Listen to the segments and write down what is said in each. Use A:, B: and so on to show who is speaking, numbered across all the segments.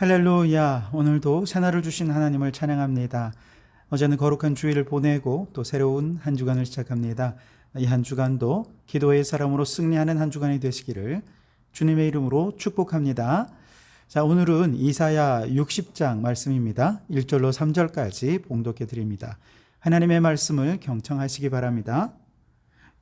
A: 할렐루야. 오늘도 새날을 주신 하나님을 찬양합니다. 어제는 거룩한 주일을 보내고 또 새로운 한 주간을 시작합니다. 이 한 주간도 기도의 사람으로 승리하는 한 주간이 되시기를 주님의 이름으로 축복합니다. 자, 오늘은 이사야 60장 말씀입니다. 1절로 3절까지 봉독해 드립니다. 하나님의 말씀을 경청하시기 바랍니다.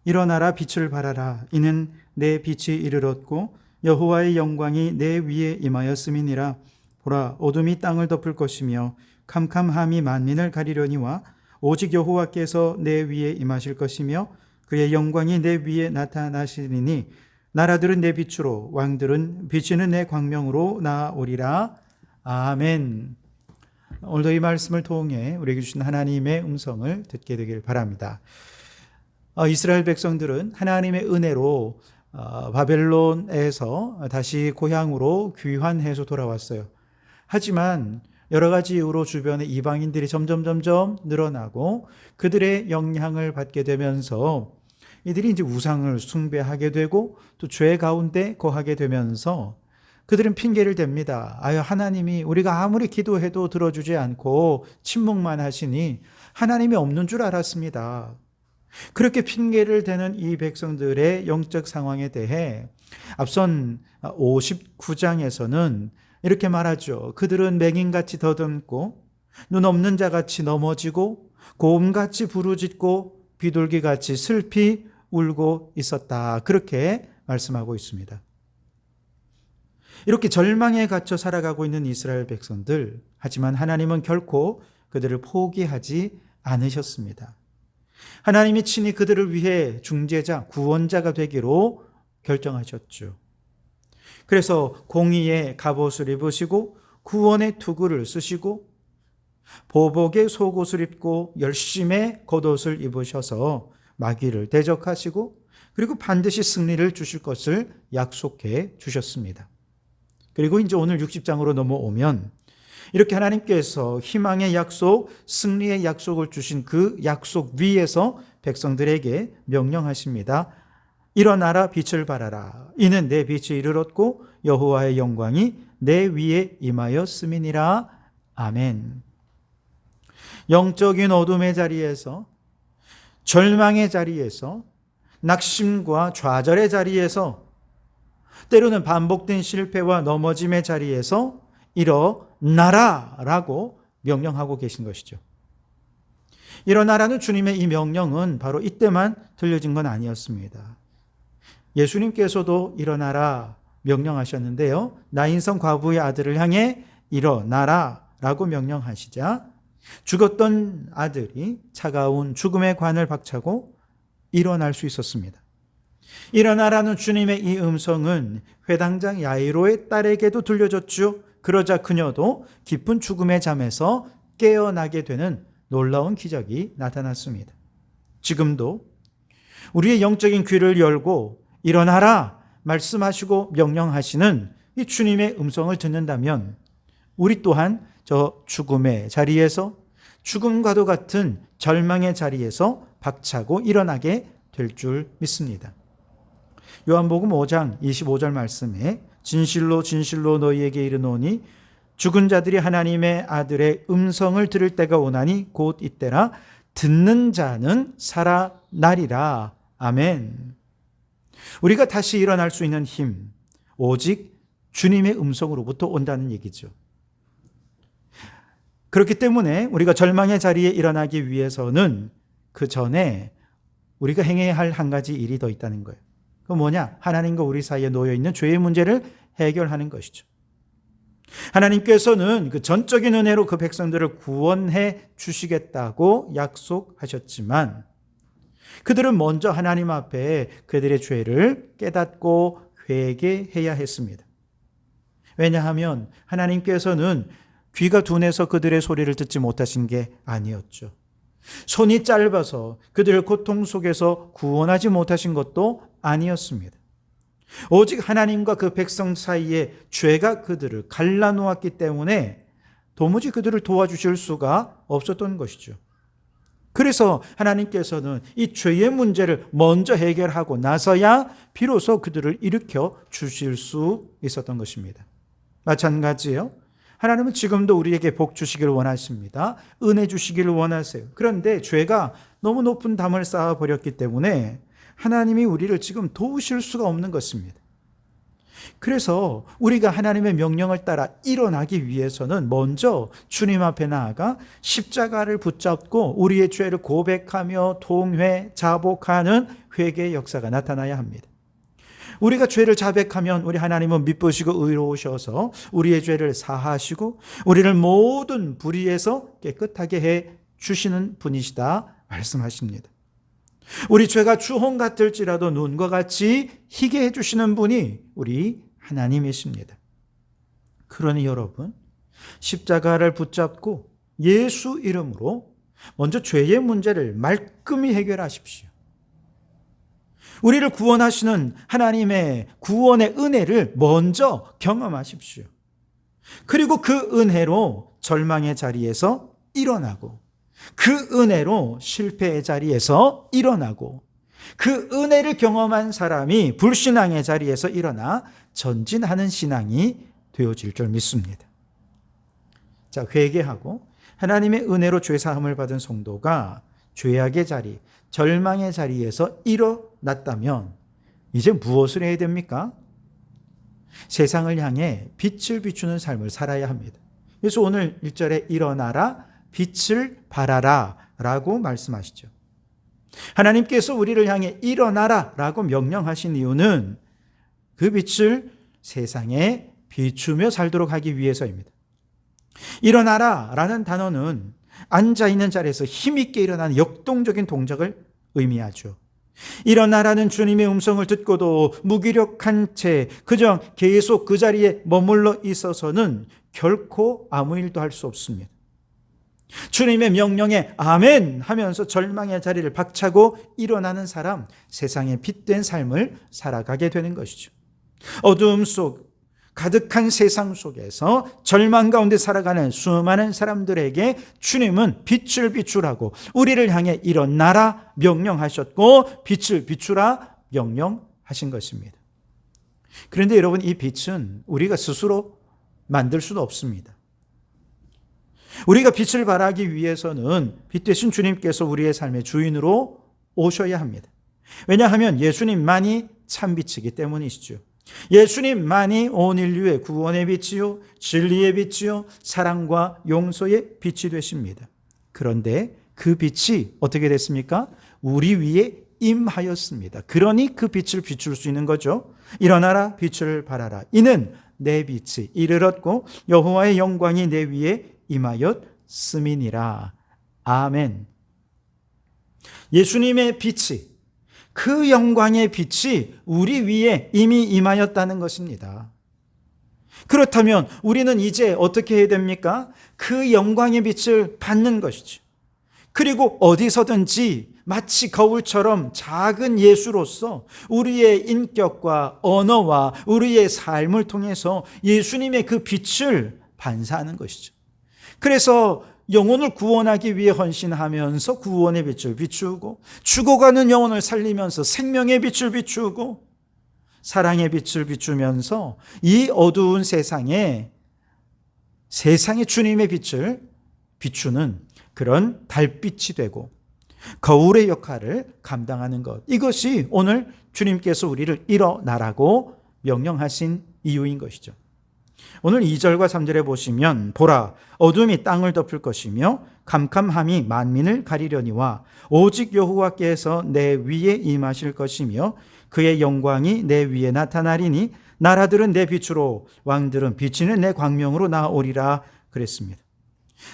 A: 일어나라, 빛을 발하라. 이는 내 빛이 이르렀고 여호와의 영광이 내 위에 임하였음이니라. 보라, 어둠이 땅을 덮을 것이며 캄캄함이 만민을 가리려니와 오직 여호와께서 내 위에 임하실 것이며 그의 영광이 내 위에 나타나시리니 나라들은 내 빛으로 왕들은 비치는 내 광명으로 나아오리라. 아멘. 오늘도 이 말씀을 통해 우리에게 주신 하나님의 음성을 듣게 되길 바랍니다. 이스라엘 백성들은 하나님의 은혜로 바벨론에서 다시 고향으로 귀환해서 돌아왔어요. 하지만 여러 가지 이유로 주변에 이방인들이 점점 늘어나고 그들의 영향을 받게 되면서 이들이 이제 우상을 숭배하게 되고 또 죄 가운데 거하게 되면서 그들은 핑계를 댑니다. 하나님이 우리가 아무리 기도해도 들어주지 않고 침묵만 하시니 하나님이 없는 줄 알았습니다. 그렇게 핑계를 대는 이 백성들의 영적 상황에 대해 앞선 59장에서는 이렇게 말하죠. 그들은 맹인같이 더듬고 눈 없는 자같이 넘어지고 곰같이 부르짖고 비둘기같이 슬피 울고 있었다. 그렇게 말씀하고 있습니다. 이렇게 절망에 갇혀 살아가고 있는 이스라엘 백성들, 하지만 하나님은 결코 그들을 포기하지 않으셨습니다. 하나님이 친히 그들을 위해 중재자, 구원자가 되기로 결정하셨죠. 그래서 공의의 갑옷을 입으시고 구원의 투구를 쓰시고 보복의 속옷을 입고 열심의 겉옷을 입으셔서 마귀를 대적하시고 그리고 반드시 승리를 주실 것을 약속해 주셨습니다. 그리고 이제 오늘 60장으로 넘어오면 이렇게 하나님께서 희망의 약속, 승리의 약속을 주신 그 약속 위에서 백성들에게 명령하십니다. 일어나라, 빛을 발하라. 이는 내 빛이 이르렀고 여호와의 영광이 내 위에 임하였음이니라. 아멘. 영적인 어둠의 자리에서, 절망의 자리에서, 낙심과 좌절의 자리에서, 때로는 반복된 실패와 넘어짐의 자리에서 일어나라라고 명령하고 계신 것이죠. 일어나라는 주님의 이 명령은 바로 이때만 들려진 건 아니었습니다. 예수님께서도 일어나라 명령하셨는데요. 나인성 과부의 아들을 향해 일어나라라고 명령하시자 죽었던 아들이 차가운 죽음의 관을 박차고 일어날 수 있었습니다. 일어나라는 주님의 이 음성은 회당장 야이로의 딸에게도 들려졌죠. 그러자 그녀도 깊은 죽음의 잠에서 깨어나게 되는 놀라운 기적이 나타났습니다. 지금도 우리의 영적인 귀를 열고 일어나라 말씀하시고 명령하시는 이 주님의 음성을 듣는다면 우리 또한 저 죽음의 자리에서, 죽음과도 같은 절망의 자리에서 박차고 일어나게 될 줄 믿습니다. 요한복음 5장 25절 말씀에 진실로 진실로 너희에게 이르노니 죽은 자들이 하나님의 아들의 음성을 들을 때가 오나니 곧 이때라. 듣는 자는 살아나리라. 아멘. 우리가 다시 일어날 수 있는 힘, 오직 주님의 음성으로부터 온다는 얘기죠. 그렇기 때문에 우리가 절망의 자리에 일어나기 위해서는 그 전에 우리가 행해야 할 한 가지 일이 더 있다는 거예요. 그건 뭐냐? 하나님과 우리 사이에 놓여 있는 죄의 문제를 해결하는 것이죠. 하나님께서는 그 전적인 은혜로 그 백성들을 구원해 주시겠다고 약속하셨지만 그들은 먼저 하나님 앞에 그들의 죄를 깨닫고 회개해야 했습니다. 왜냐하면 하나님께서는 귀가 둔해서 그들의 소리를 듣지 못하신 게 아니었죠. 손이 짧아서 그들을 고통 속에서 구원하지 못하신 것도 아니었습니다. 오직 하나님과 그 백성 사이에 죄가 그들을 갈라놓았기 때문에 도무지 그들을 도와주실 수가 없었던 것이죠. 그래서 하나님께서는 이 죄의 문제를 먼저 해결하고 나서야 비로소 그들을 일으켜 주실 수 있었던 것입니다. 마찬가지요. 하나님은 지금도 우리에게 복 주시기를 원하십니다. 은혜 주시기를 원하세요. 그런데 죄가 너무 높은 담을 쌓아버렸기 때문에 하나님이 우리를 지금 도우실 수가 없는 것입니다. 그래서 우리가 하나님의 명령을 따라 일어나기 위해서는 먼저 주님 앞에 나아가 십자가를 붙잡고 우리의 죄를 고백하며 통회, 자복하는 회개의 역사가 나타나야 합니다. 우리가 죄를 자백하면 우리 하나님은 미쁘시고 의로우셔서 우리의 죄를 사하시고 우리를 모든 불의에서 깨끗하게 해 주시는 분이시다 말씀하십니다. 우리 죄가 주홍 같을지라도 눈과 같이 희게 해주시는 분이 우리 하나님이십니다. 그러니 여러분, 십자가를 붙잡고 예수 이름으로 먼저 죄의 문제를 말끔히 해결하십시오. 우리를 구원하시는 하나님의 구원의 은혜를 먼저 경험하십시오. 그리고 그 은혜로 절망의 자리에서 일어나고, 그 은혜로 실패의 자리에서 일어나고, 그 은혜를 경험한 사람이 불신앙의 자리에서 일어나 전진하는 신앙이 되어질 줄 믿습니다. 자, 회개하고 하나님의 은혜로 죄사함을 받은 성도가 죄악의 자리, 절망의 자리에서 일어났다면 이제 무엇을 해야 됩니까? 세상을 향해 빛을 비추는 삶을 살아야 합니다. 그래서 오늘 1절에 일어나라, 빛을 발하라 라고 말씀하시죠. 하나님께서 우리를 향해 일어나라 라고 명령하신 이유는 그 빛을 세상에 비추며 살도록 하기 위해서입니다. 일어나라 라는 단어는 앉아있는 자리에서 힘있게 일어나는 역동적인 동작을 의미하죠. 일어나라는 주님의 음성을 듣고도 무기력한 채 그저 계속 그 자리에 머물러 있어서는 결코 아무 일도 할 수 없습니다. 주님의 명령에 아멘 하면서 절망의 자리를 박차고 일어나는 사람, 세상에 빛된 삶을 살아가게 되는 것이죠. 어두움 속 가득한 세상 속에서 절망 가운데 살아가는 수많은 사람들에게 주님은 빛을 비추라고 우리를 향해 일어나라 명령하셨고 빛을 비추라 명령하신 것입니다. 그런데 여러분, 이 빛은 우리가 스스로 만들 수는 없습니다. 우리가 빛을 발하기 위해서는 빛 대신 주님께서 우리의 삶의 주인으로 오셔야 합니다. 왜냐하면 예수님만이 참빛이기 때문이시죠. 예수님만이 온 인류의 구원의 빛이요, 진리의 빛이요, 사랑과 용서의 빛이 되십니다. 그런데 그 빛이 어떻게 됐습니까? 우리 위에 임하였습니다. 그러니 그 빛을 비출 수 있는 거죠. 일어나라, 빛을 발하라. 이는 내 빛이 이르렀고 여호와의 영광이 내 위에 임하였음이니라. 아멘. 예수님의 빛이, 그 영광의 빛이 우리 위에 이미 임하였다는 것입니다. 그렇다면 우리는 이제 어떻게 해야 됩니까? 그 영광의 빛을 받는 것이죠. 그리고 어디서든지 마치 거울처럼 작은 예수로서 우리의 인격과 언어와 우리의 삶을 통해서 예수님의 그 빛을 반사하는 것이죠. 그래서 영혼을 구원하기 위해 헌신하면서 구원의 빛을 비추고, 죽어가는 영혼을 살리면서 생명의 빛을 비추고, 사랑의 빛을 비추면서 이 어두운 세상에 주님의 빛을 비추는 그런 달빛이 되고 거울의 역할을 감당하는 것, 이것이 오늘 주님께서 우리를 일어나라고 명령하신 이유인 것이죠. 오늘 2절과 3절에 보시면 보라, 어둠이 땅을 덮을 것이며 캄캄함이 만민을 가리려니와 오직 여호와께서 내 위에 임하실 것이며 그의 영광이 내 위에 나타나리니 나라들은 내 빛으로, 왕들은 비치는 내 광명으로 나오리라 그랬습니다.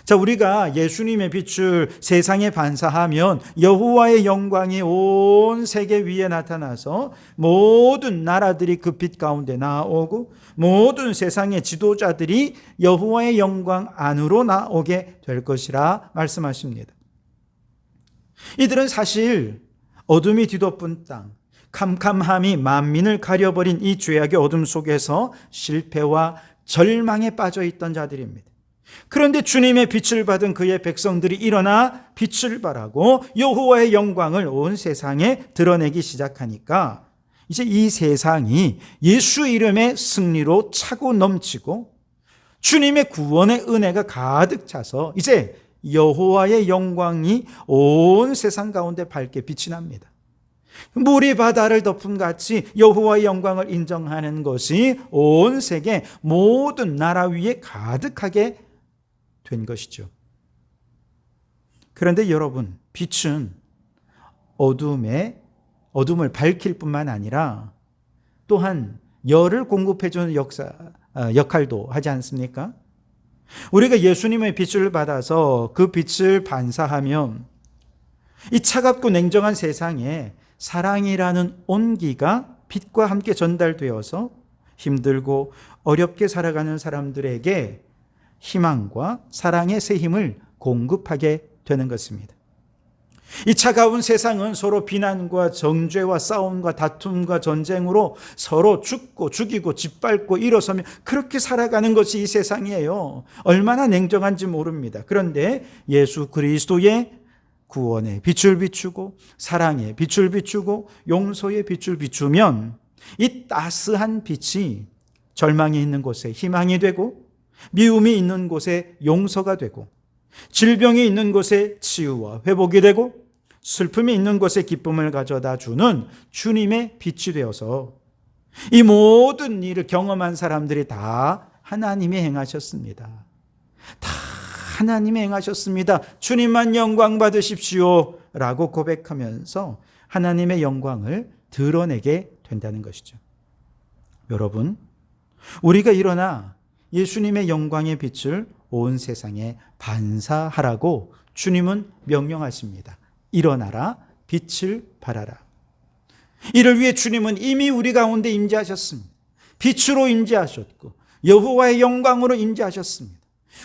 A: 자, 우리가 예수님의 빛을 세상에 반사하면 여호와의 영광이 온 세계 위에 나타나서 모든 나라들이 그 빛 가운데 나오고 모든 세상의 지도자들이 여호와의 영광 안으로 나오게 될 것이라 말씀하십니다. 이들은 사실 어둠이 뒤덮은 땅, 캄캄함이 만민을 가려버린 이 죄악의 어둠 속에서 실패와 절망에 빠져 있던 자들입니다. 그런데 주님의 빛을 받은 그의 백성들이 일어나 빛을 발하고 여호와의 영광을 온 세상에 드러내기 시작하니까 이제 이 세상이 예수 이름의 승리로 차고 넘치고 주님의 구원의 은혜가 가득 차서 이제 여호와의 영광이 온 세상 가운데 밝게 빛이 납니다. 물이 바다를 덮음 같이 여호와의 영광을 인정하는 것이 온 세계 모든 나라 위에 가득하게 된 것이죠. 그런데 여러분, 빛은 어둠을 밝힐 뿐만 아니라 또한 열을 공급해주는 역할도 하지 않습니까? 우리가 예수님의 빛을 받아서 그 빛을 반사하면 이 차갑고 냉정한 세상에 사랑이라는 온기가 빛과 함께 전달되어서 힘들고 어렵게 살아가는 사람들에게 희망과 사랑의 새 힘을 공급하게 되는 것입니다. 이 차가운 세상은 서로 비난과 정죄와 싸움과 다툼과 전쟁으로 서로 죽고 죽이고 짓밟고 일어서며 그렇게 살아가는 것이 이 세상이에요. 얼마나 냉정한지 모릅니다. 그런데 예수 그리스도의 구원의 빛을 비추고 사랑의 빛을 비추고 용서의 빛을 비추면 이 따스한 빛이 절망이 있는 곳에 희망이 되고 미움이 있는 곳에 용서가 되고 질병이 있는 곳에 치유와 회복이 되고 슬픔이 있는 곳에 기쁨을 가져다 주는 주님의 빛이 되어서 이 모든 일을 경험한 사람들이 다 하나님이 행하셨습니다. 다 하나님이 행하셨습니다. 주님만 영광 받으십시오 라고 고백하면서 하나님의 영광을 드러내게 된다는 것이죠. 여러분, 우리가 일어나 예수님의 영광의 빛을 온 세상에 반사하라고 주님은 명령하십니다. 일어나라, 빛을 발하라. 이를 위해 주님은 이미 우리 가운데 임재하셨습니다. 빛으로 임재하셨고 여호와의 영광으로 임재하셨습니다.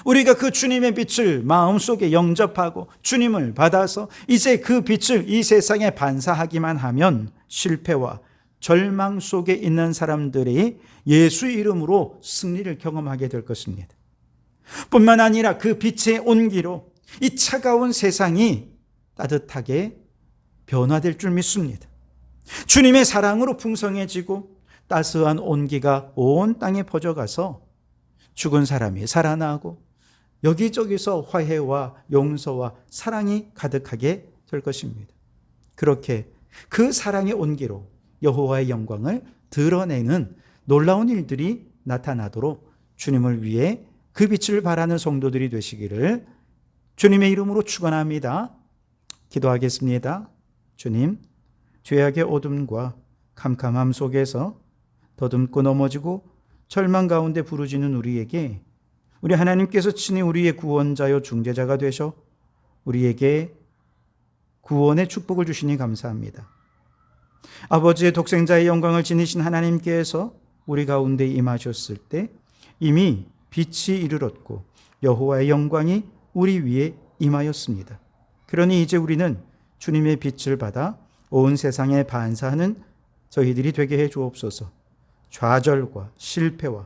A: 우리가 그 주님의 빛을 마음속에 영접하고 주님을 받아서 이제 그 빛을 이 세상에 반사하기만 하면 실패와 절망 속에 있는 사람들이 예수 이름으로 승리를 경험하게 될 것입니다. 뿐만 아니라 그 빛의 온기로 이 차가운 세상이 따뜻하게 변화될 줄 믿습니다. 주님의 사랑으로 풍성해지고 따스한 온기가 온 땅에 퍼져가서 죽은 사람이 살아나고 여기저기서 화해와 용서와 사랑이 가득하게 될 것입니다. 그렇게 그 사랑의 온기로 여호와의 영광을 드러내는 놀라운 일들이 나타나도록 주님을 위해 그 빛을 발하는 성도들이 되시기를 주님의 이름으로 축원합니다. 기도하겠습니다. 주님, 죄악의 어둠과 캄캄함 속에서 더듬고 넘어지고 절망 가운데 부르짖는 우리에게 우리 하나님께서 친히 우리의 구원자요 중재자가 되셔 우리에게 구원의 축복을 주시니 감사합니다. 아버지의 독생자의 영광을 지니신 하나님께서 우리 가운데 임하셨을 때 이미 빛이 이르렀고 여호와의 영광이 우리 위에 임하였습니다. 그러니 이제 우리는 주님의 빛을 받아 온 세상에 반사하는 저희들이 되게 해 주옵소서. 좌절과 실패와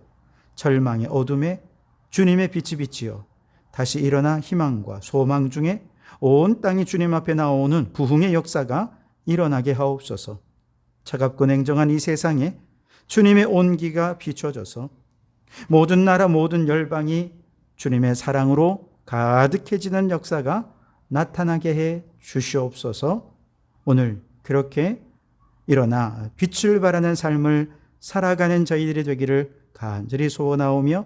A: 절망의 어둠에 주님의 빛이 비치어 다시 일어나 희망과 소망 중에 온 땅이 주님 앞에 나오는 부흥의 역사가 일어나게 하옵소서. 차갑고 냉정한 이 세상에 주님의 온기가 비춰져서 모든 나라 모든 열방이 주님의 사랑으로 가득해지는 역사가 나타나게 해 주시옵소서. 오늘 그렇게 일어나 빛을 발하는 삶을 살아가는 저희들이 되기를 간절히 소원하오며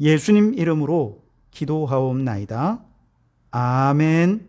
A: 예수님 이름으로 기도하옵나이다. 아멘.